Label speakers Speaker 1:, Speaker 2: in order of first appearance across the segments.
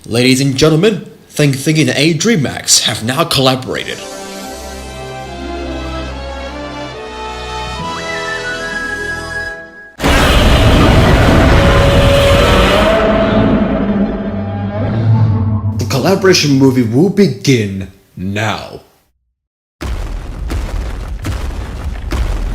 Speaker 1: Ladies and gentlemen, Thingy and Adrimax have now collaborated. The collaboration movie will begin now.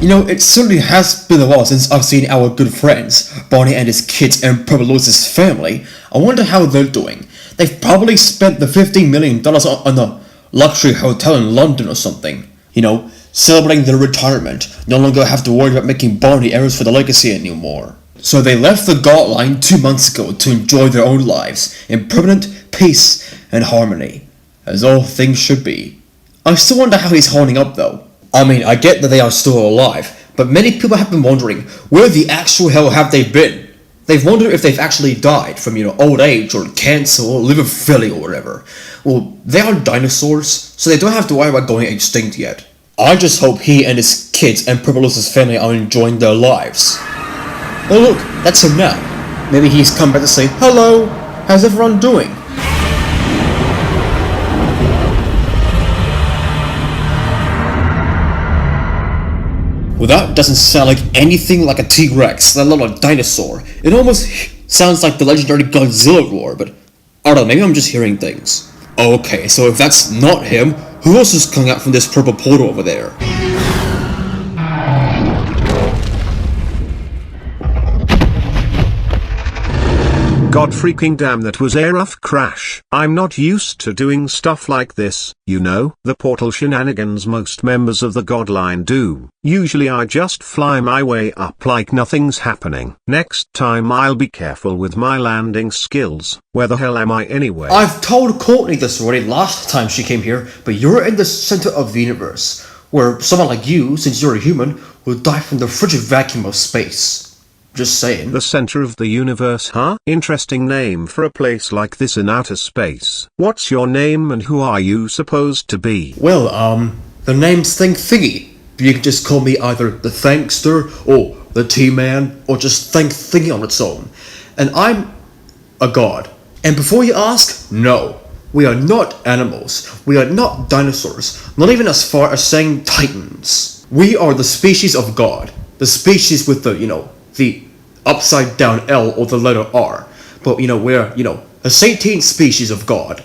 Speaker 1: You know, it certainly has been a while since I've seen our good friends, Barney and his kids and probably Lewis's family. I wonder how they're doing. They've probably spent the $15 million on a luxury hotel in London or something. You know, celebrating their retirement, no longer have to worry about making Barney errors for the legacy anymore. So they left the God line 2 months ago to enjoy their own lives in permanent peace and harmony, as all things should be. I still wonder how he's holding up though. I mean, I get that they are still alive, but many people have been wondering, where the actual hell have they been? They've wondered if they've actually died from, old age or cancer or liver failure or whatever. Well, they are dinosaurs, so they don't have to worry about going extinct yet. I just hope he and his kids and Purple's family are enjoying their lives. Oh look, that's him now. Maybe he's come back to say, hello, how's everyone doing? Well, that doesn't sound like anything like a T-Rex, let alone a dinosaur. It almost sounds like the legendary Godzilla roar, but I don't know, maybe I'm just hearing things. Okay, so if that's not him, who else is coming out from this purple portal over there?
Speaker 2: God freaking damn, that was a rough crash. I'm not used to doing stuff like this, the portal shenanigans most members of the God line do. Usually I just fly my way up like nothing's happening. Next time I'll be careful with my landing skills. Where the hell am I anyway?
Speaker 1: I've told Courtney this already last time she came here, but you're in the center of the universe, where someone like you, since you're a human, will die from the frigid vacuum of space. Just saying.
Speaker 2: The center of the universe, huh? Interesting name for a place like this in outer space. What's your name and who are you supposed to be?
Speaker 1: Well, the name's Thingy. You can just call me either the Thankster, or the T-Man, or just Thingy on its own. And I'm a god. And before you ask, no. We are not animals. We are not dinosaurs. Not even as far as saying titans. We are the species of God. The species with the upside down L or the letter R. But we're, a sentient species of God,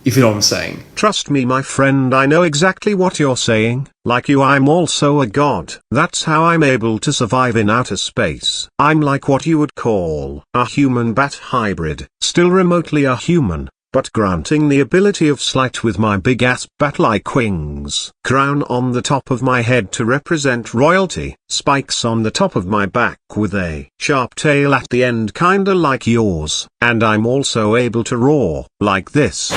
Speaker 1: if you know what I'm saying.
Speaker 2: Trust me, my friend, I know exactly what you're saying. Like you, I'm also a god. That's how I'm able to survive in outer space. I'm like what you would call a human-bat hybrid. Still remotely a human, but granting the ability of flight with my big-ass bat-like wings. Crown on the top of my head to represent royalty. Spikes on the top of my back with a sharp tail at the end, kinda like yours. And I'm also able to roar, like this.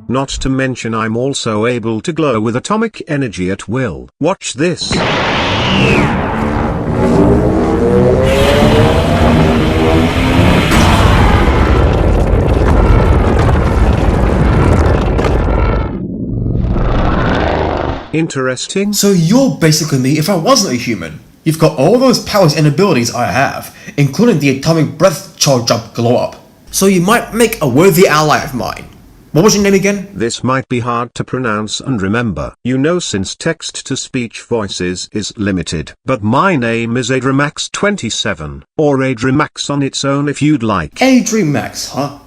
Speaker 2: Not to mention I'm also able to glow with atomic energy at will. Watch this. Interesting.
Speaker 1: So you're basically me if I wasn't a human. You've got all those powers and abilities I have, including the atomic breath charge up glow up. So you might make a worthy ally of mine. What was your name again?
Speaker 2: This might be hard to pronounce and remember. Since text-to-speech voices is limited. But my name is Adrimax 27, or Adrimax on its own if you'd like.
Speaker 1: Adrimax, huh?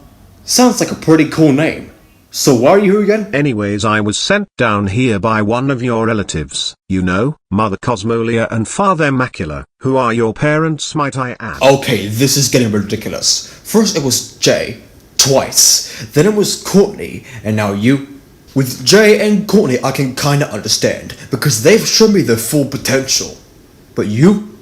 Speaker 1: Sounds like a pretty cool name. So why are you here again?
Speaker 2: Anyways, I was sent down here by one of your relatives, Mother Cosmolia and Father Macula. Who are your parents, might I ask?
Speaker 1: Okay, this is getting ridiculous. First it was Jay, twice. Then it was Courtney, and now you. With Jay and Courtney I can kinda understand, because they've shown me their full potential. But you?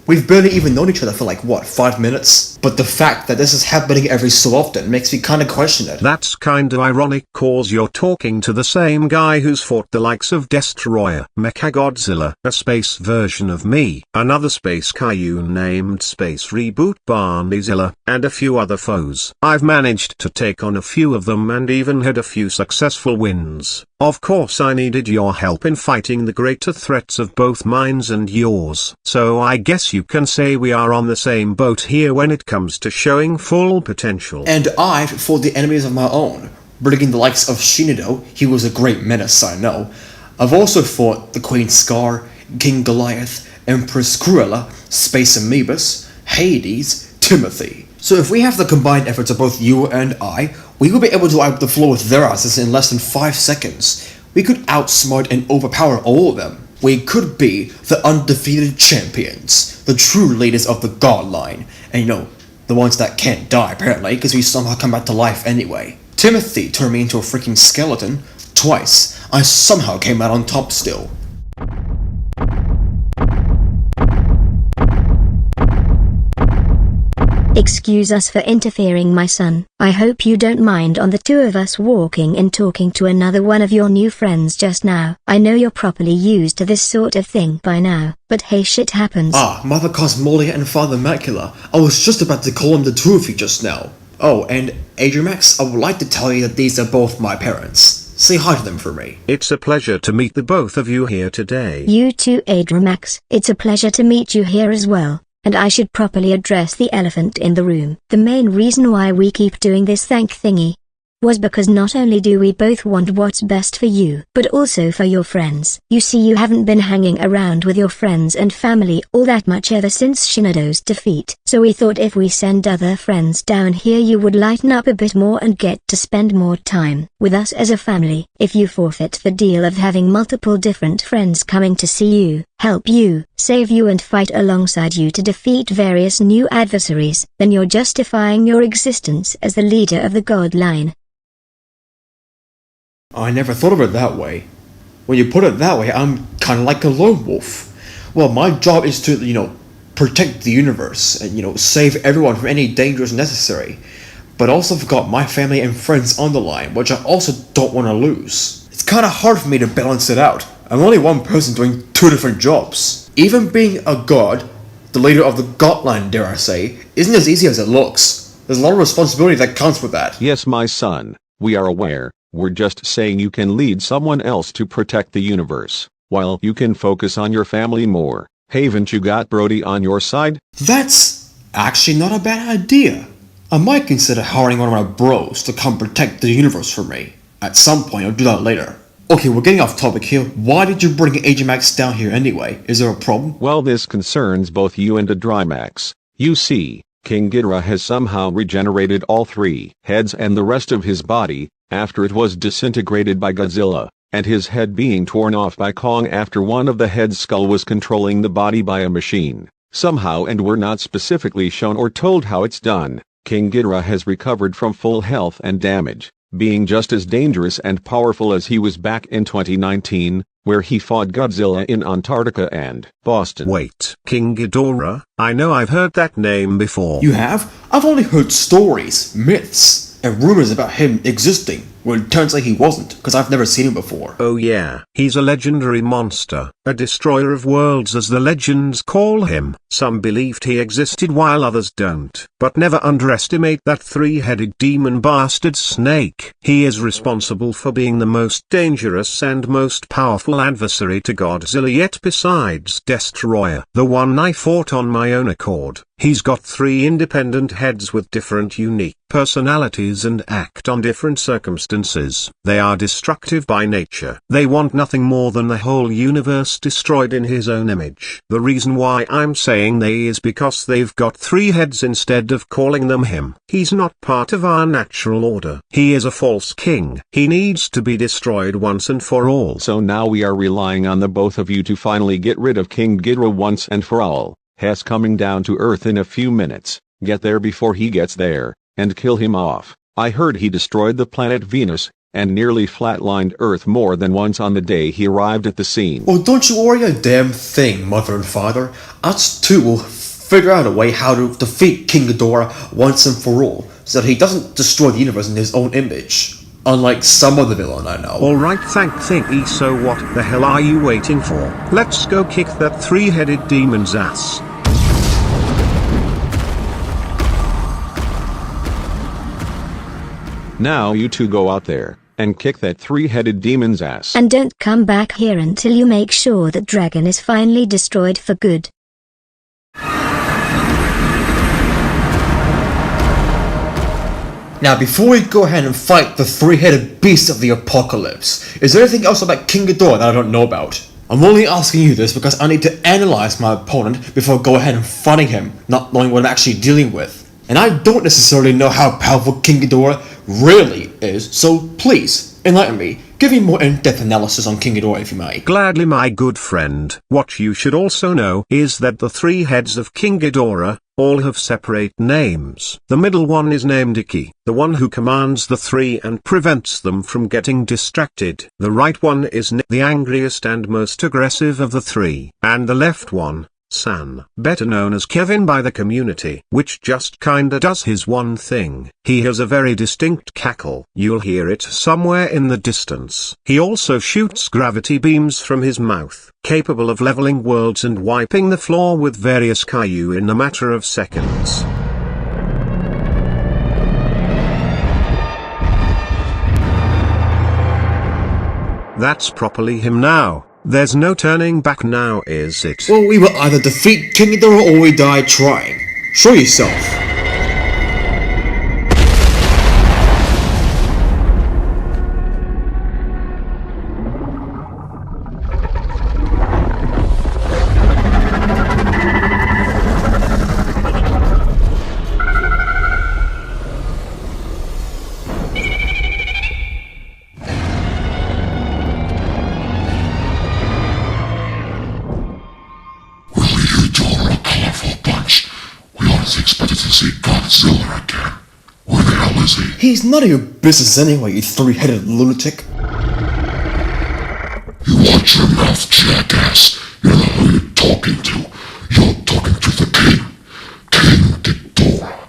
Speaker 1: We've barely even known each other for 5 minutes? But the fact that this is happening every so often makes me kinda question it.
Speaker 2: That's kinda ironic, cause you're talking to the same guy who's fought the likes of Destroyer, Mechagodzilla, a space version of me, another space Kaiju named Space Reboot Barneyzilla, and a few other foes. I've managed to take on a few of them and even had a few successful wins. Of course I needed your help in fighting the greater threats of both mine and yours. So I guess you can say we are on the same boat here when it comes to showing full potential.
Speaker 1: And I've fought the enemies of my own, bringing the likes of Shinido. He was a great menace, I know. I've also fought the Queen Scar, King Goliath, Empress Cruella, Space Amoebus, Hades, Timothy. So if we have the combined efforts of both you and I, we will be able to wipe the floor with their asses in less than 5 seconds. We could outsmart and overpower all of them. We could be the undefeated champions, the true leaders of the God line, and you know, the ones that can't die apparently, because we somehow come back to life anyway. Timothy turned me into a freaking skeleton. Twice. I somehow came out on top still.
Speaker 3: Excuse us for interfering, my son. I hope you don't mind on the two of us walking and talking to another one of your new friends just now. I know you're properly used to this sort of thing by now, but hey, shit happens.
Speaker 1: Ah, Mother Cosmolia and Father Macula. I was just about to call them the two of you just now. Oh, and Adrimax, I would like to tell you that these are both my parents. Say hi to them for me.
Speaker 2: It's a pleasure to meet the both of you here today.
Speaker 3: You too, Adrimax. It's a pleasure to meet you here as well. And I should properly address the elephant in the room. The main reason why we keep doing this thank thingy was because not only do we both want what's best for you, but also for your friends. You see, you haven't been hanging around with your friends and family all that much ever since Shinido's defeat. So we thought if we send other friends down here, you would lighten up a bit more and get to spend more time with us as a family. If you forfeit the deal of having multiple different friends coming to see you, help you, save you and fight alongside you to defeat various new adversaries, then you're justifying your existence as the leader of the God line.
Speaker 1: I never thought of it that way. When you put it that way, I'm kinda like a lone wolf. Well, my job is to, protect the universe and, save everyone from any dangers necessary. But also I've got my family and friends on the line, which I also don't want to lose. It's kinda hard for me to balance it out. I'm only one person doing 2 different jobs. Even being a god, the leader of the God line, dare I say, isn't as easy as it looks. There's a lot of responsibility that comes with that.
Speaker 4: Yes, my son, we are aware. We're just saying you can lead someone else to protect the universe, while you can focus on your family more. Haven't you got Brody on your side?
Speaker 1: That's actually not a bad idea. I might consider hiring one of my bros to come protect the universe for me. At some point, I'll do that later. Okay, we're getting off topic here. Why did you bring Adrimax down here anyway? Is there a problem?
Speaker 4: Well, this concerns both you and Adrimax. You see, King Ghidorah has somehow regenerated all 3 heads and the rest of his body, after it was disintegrated by Godzilla, and his head being torn off by Kong after one of the head's skull was controlling the body by a machine. Somehow, and we're not specifically shown or told how it's done, King Ghidorah has recovered from full health and damage, being just as dangerous and powerful as he was back in 2019, where he fought Godzilla in Antarctica and Boston.
Speaker 2: Wait, King Ghidorah? I know I've heard that name before.
Speaker 1: You have? I've only heard stories, myths, and rumors about him existing, when it turns out he wasn't, because I've never seen him before.
Speaker 2: Oh yeah, he's a legendary monster, a destroyer of worlds as the legends call him. Some believed he existed while others don't. But never underestimate that 3-headed demon bastard snake. He is responsible for being the most dangerous and most powerful adversary to Godzilla yet besides Destroyer, the one I fought on my own accord. He's got 3 independent heads with different unique personalities and act on different circumstances. They are destructive by nature. They want nothing more than the whole universe destroyed in his own image. The reason why I'm saying they is because they've got 3 heads instead of calling them him. He's not part of our natural order. He is a false king. He needs to be destroyed once and for all.
Speaker 4: So now we are relying on the both of you to finally get rid of King Ghidorah once and for all. Hess coming down to Earth in a few minutes. Get there before he gets there, and kill him off. I heard he destroyed the planet Venus, and nearly flatlined Earth more than once on the day he arrived at the scene.
Speaker 1: Well, don't you worry a damn thing, Mother and Father. Us two will figure out a way how to defeat King Ghidorah once and for all, so that he doesn't destroy the universe in his own image. Unlike some other villain I know.
Speaker 2: Alright, thingy, so what the hell are you waiting for? Let's go kick that 3-headed demon's ass.
Speaker 4: Now you two go out there, and kick that 3-headed demon's ass.
Speaker 3: And don't come back here until you make sure that Dragon is finally destroyed for good.
Speaker 1: Now, before we go ahead and fight the three-headed beast of the apocalypse, is there anything else about King Ghidorah that I don't know about? I'm only asking you this because I need to analyze my opponent before I go ahead and fighting him, not knowing what I'm actually dealing with. And I don't necessarily know how powerful King Ghidorah really is, so please, enlighten me. Give me more in-depth analysis on King Ghidorah if you may.
Speaker 2: Gladly, my good friend. What you should also know is that the three heads of King Ghidorah all have separate names. The middle one is named Iki, the one who commands the three and prevents them from getting distracted. The right one is the angriest and most aggressive of the three. And the left one, San, better known as Kevin by the community, which just kinda does his one thing. He has a very distinct cackle. You'll hear it somewhere in the distance. He also shoots gravity beams from his mouth, capable of leveling worlds and wiping the floor with various kaiju in a matter of seconds. That's properly him now. There's no turning back now, is it?
Speaker 1: Well, we will either defeat King Ghidorah or we die trying. Show yourself.
Speaker 5: Expected to see Godzilla again. Where the hell is he?
Speaker 1: He's none of your business anyway, you three-headed lunatic.
Speaker 5: You watch your mouth, jackass. You know who you're talking to. You're talking to the King Ghidorah.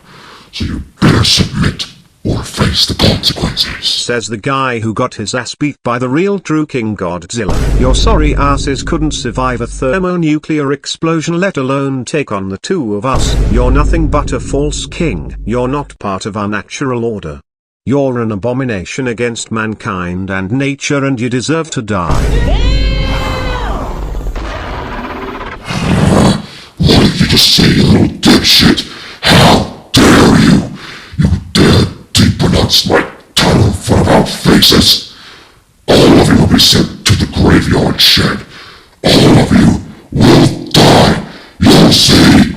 Speaker 5: So you better submit or face the consequences.
Speaker 2: Says the guy who got his ass beat by the real true King Godzilla. Your sorry asses couldn't survive a thermonuclear explosion, let alone take on the two of us. You're nothing but a false king. You're not part of our natural order. You're an abomination against mankind and nature, and you deserve to die.
Speaker 5: What did you just say, you little dipshit? How dare you? You dare pronounce my title in front of our faces. All of you will be sent to the graveyard shed. All of you will die. You'll see.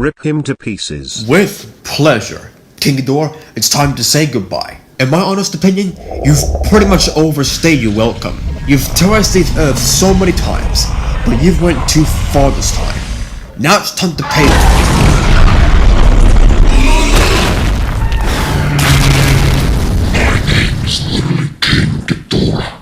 Speaker 2: rip him to pieces.
Speaker 1: With pleasure. King Ghidorah, it's time to say goodbye. In my honest opinion, you've pretty much overstayed your welcome. You've terrorized the Earth so many times, but you've went too far this time. Now it's time to pay them.
Speaker 5: Is literally King Ghidorah.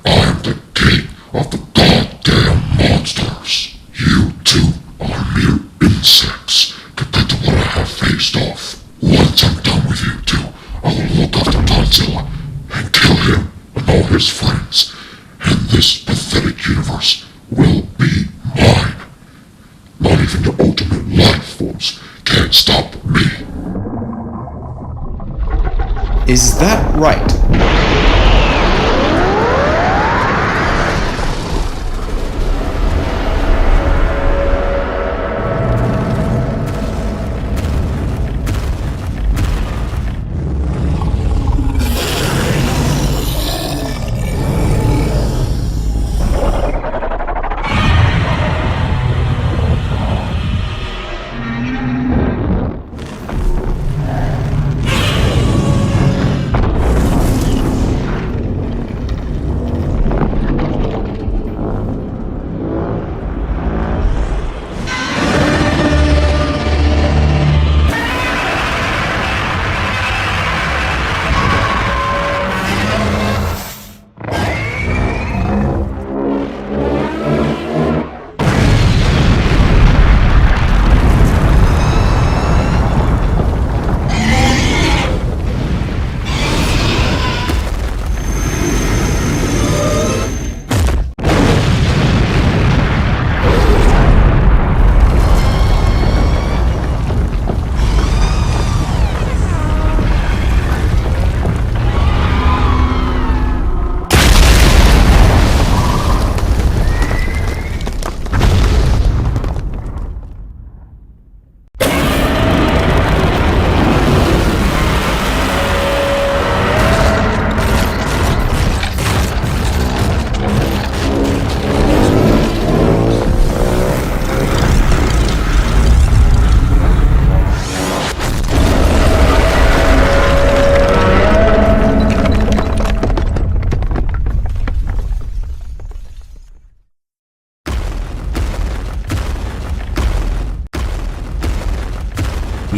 Speaker 5: I am the king of the goddamn monsters. You two are mere insects compared to what I have faced off. Once I'm done with you two, I will look after Godzilla and kill him and all his friends, and this pathetic universe will be mine. Not even the ultimate life forms can stop me.
Speaker 1: Is that right?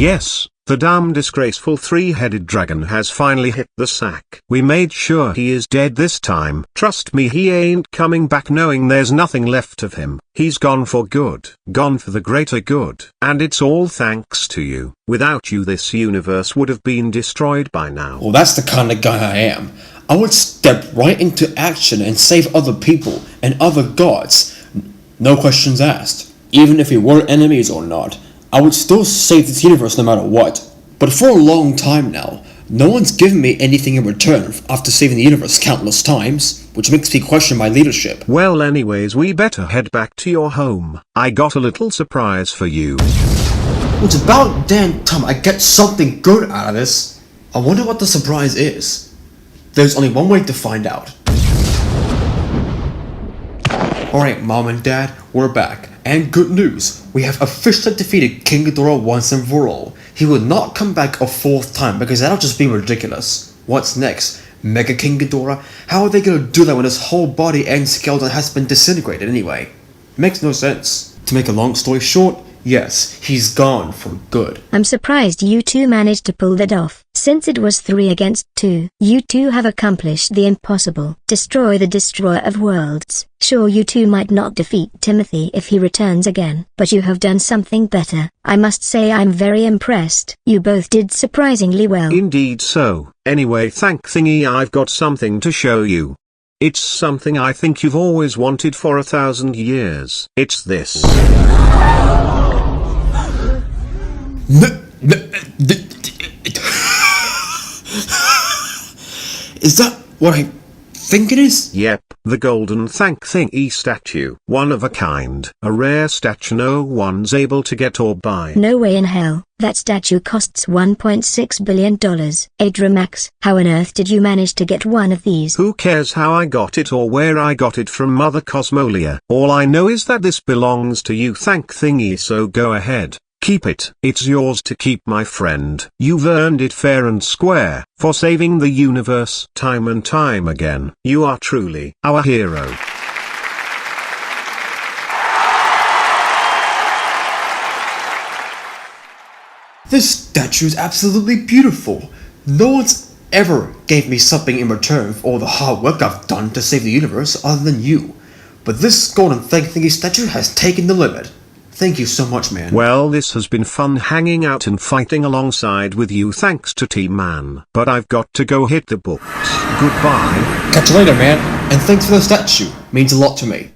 Speaker 2: Yes, the damn disgraceful three-headed dragon has finally hit the sack. We made sure he is dead this time. Trust me, he ain't coming back knowing there's nothing left of him. He's gone for good. Gone for the greater good. And it's all thanks to you. Without you, this universe would have been destroyed by now.
Speaker 1: Well, that's the kind of guy I am. I would step right into action and save other people and other gods. No questions asked. Even if we were enemies or not, I would still save this universe no matter what. But for a long time now, no one's given me anything in return after saving the universe countless times, which makes me question my leadership.
Speaker 2: Well, anyways, we better head back to your home. I got a little surprise for you.
Speaker 1: It's about damn time I get something good out of this. I wonder what the surprise is. There's only one way to find out. Alright, Mom and Dad, we're back. And good news, we have officially defeated King Ghidorah once and for all. He will not come back a fourth time because that'll just be ridiculous. What's next? Mega King Ghidorah? How are they gonna do that when his whole body and skeleton has been disintegrated anyway? Makes no sense. To make a long story short, yes, he's gone for good.
Speaker 3: I'm surprised you two managed to pull that off. Since it was 3 against 2, you two have accomplished the impossible. Destroy the destroyer of worlds. Sure, you two might not defeat Timothy if he returns again, but you have done something better. I must say I'm very impressed. You both did surprisingly well.
Speaker 2: Indeed so. Anyway, thank thingy, I've got something to show you. It's something I think you've always wanted for 1,000 years. It's this.
Speaker 1: Is that what I think it is?
Speaker 2: Yep, the golden thank thingy statue. One of a kind. A rare statue no one's able to get or buy.
Speaker 3: No way in hell. That statue costs $1.6 billion. Adrimax, how on earth did you manage to get one of these?
Speaker 2: Who cares how I got it or where I got it from, Mother Cosmolia? All I know is that this belongs to you, thank thingy, so go ahead. Keep it. It's yours to keep, my friend. You've earned it fair and square, for saving the universe time and time again. You are truly our hero.
Speaker 1: This statue is absolutely beautiful. No one's ever gave me something in return for all the hard work I've done to save the universe other than you. But this golden thank thingy statue has taken the limit. Thank you so much, man.
Speaker 2: Well, this has been fun hanging out and fighting alongside with you, thanks to T-Man. But I've got to go hit the books. Goodbye.
Speaker 1: Catch you later, man. And thanks for the statue. Means a lot to me.